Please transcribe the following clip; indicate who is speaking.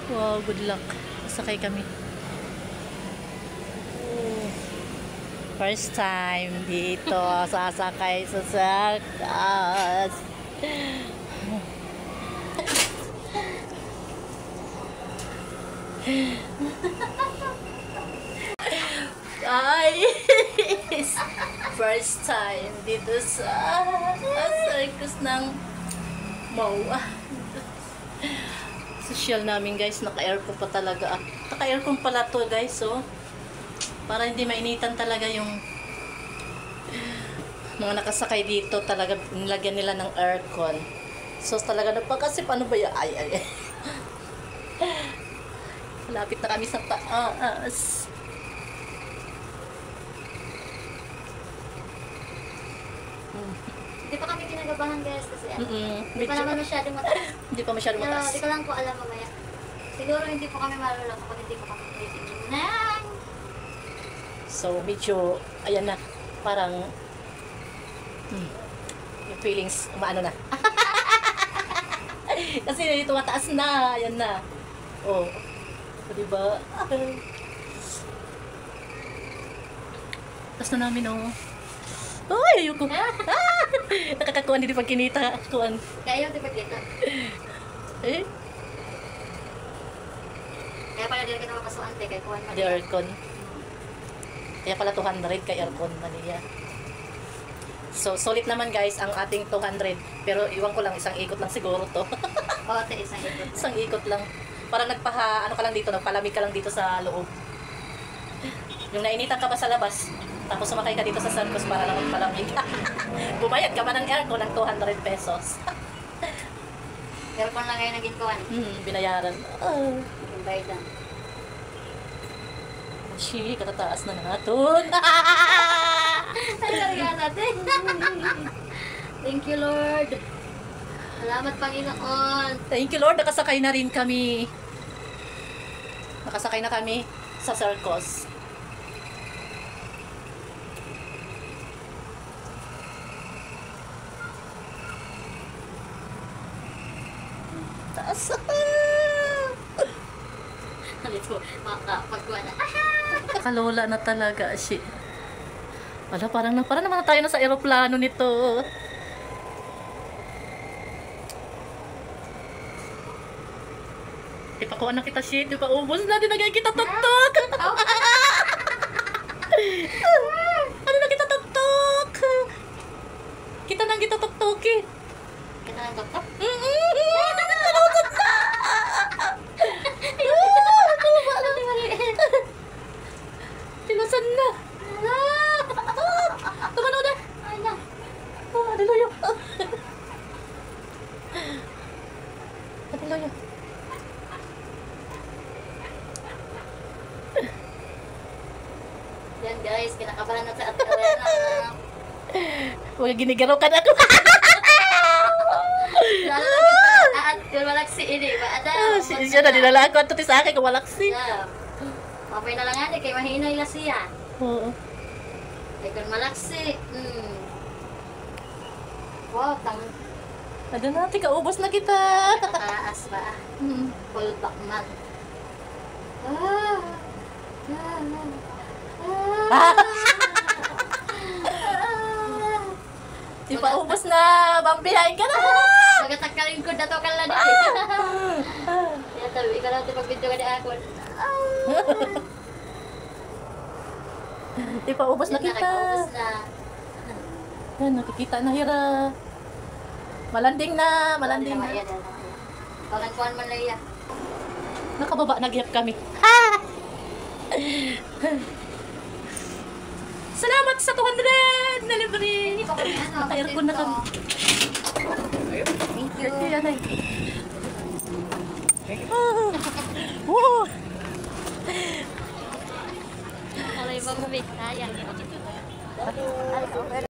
Speaker 1: Wow, good luck. Sakay kami. First time dito sasakay sa circus. Guys, first time dito sa circus ng MOA. Social namin guys, naka-aircon pa talaga. Naka-aircon pala to guys, so para hindi mainitan talaga yung mga nakasakay dito, talaga nilagyan nila ng aircon. So talaga napakasip, ano ba yan? Ay. Malapit na kami sa taas.
Speaker 2: Hindi pa kami kinagabahan guys kasi hindi pa
Speaker 1: Medyo,
Speaker 2: naman masyadong mataas.
Speaker 1: hindi pa masyadong
Speaker 2: Pero
Speaker 1: mataas.
Speaker 2: hindi ko lang po alam mamaya. Siguro hindi po kami malulong kapag hindi po kami titigil na.
Speaker 1: So medyo, ayan na, parang yung feelings, umaano na. Kasi dito mataas na, ayan na. Oh, so, diba? Tapos na namin, oh. Ay, ayoko. Nakakakuan din pag kinita. Kuan.
Speaker 2: Kaya yung tiba dito.
Speaker 1: Eh,
Speaker 2: Kaya pala din kita mapasuan te kay kuwan
Speaker 1: the aircon. Kaya pala 200 kay aircon maniya. So, solid naman guys ang ating 200. Pero iwan ko lang, isang ikot lang siguro to.
Speaker 2: Oo, te isang ito.
Speaker 1: Isang ikot lang. Parang ano ka lang dito, nagpalamig ka lang dito sa loob. Yung nainitan ka ba sa labas, tapos sumakay ka dito sa circus para lang magpalamig. Bumayad ka ba ng aircon ng 200 pesos?
Speaker 2: Pero kung lang ngayon naging kuwan.
Speaker 1: Binayaran.
Speaker 2: Yung bayad lang.
Speaker 1: Shit, katataas na natin.
Speaker 2: Ay, kaya natin. Thank you, Lord. Salamat, Panginoon.
Speaker 1: Thank you, Lord. Nakasakay na rin kami. Nakasakay na kami sa circus. Taas.
Speaker 2: Halito, makakapagkuhan na.
Speaker 1: Kalola na talaga. Shit. Wala, parang naman tayo na sa aeroplano nito. Ipakuha na kita, shit. Di pa ubos na. Di na kita tuktok. Ano na kita tuktok? Kita nang kita tuktok eh.
Speaker 2: Kita ng doktor?
Speaker 1: Tilasan na. Tumanaw na.
Speaker 2: Ay na.
Speaker 1: Adiloyo. Adiloyo.
Speaker 2: Yan guys, kinakabahan na sa at
Speaker 1: Huwag ginigaraw ka na ako.
Speaker 2: lalo na at yung malaksi ini ba ada
Speaker 1: Siya na dinala ako. Ito sa akin kung walaksi.
Speaker 2: mapay na lang nga kay mahina ila siya
Speaker 1: Oo.
Speaker 2: ay kung malaksi wow tang
Speaker 1: Ano natin, kaubos na kita.
Speaker 2: taas ba full back man
Speaker 1: Di pa ubos na. Bambihain ka na.
Speaker 2: magatakkalin ko dato kala di ya tabi ikaw natin pag-video ka di ako
Speaker 1: Di pa ubos na kita.
Speaker 2: nakakaubos na
Speaker 1: Yan, nakikita na hira. Malanding na. Malanding na.
Speaker 2: Parang kuhan man lang yan.
Speaker 1: Nakababa, nagyap kami. Salamat sa 200 na libre.
Speaker 2: Hindi pa kami ano.
Speaker 1: Naka-aircon na kami.
Speaker 2: Thank you.
Speaker 1: Yan ay. Woo!
Speaker 2: Alay bang gabi? Ayan.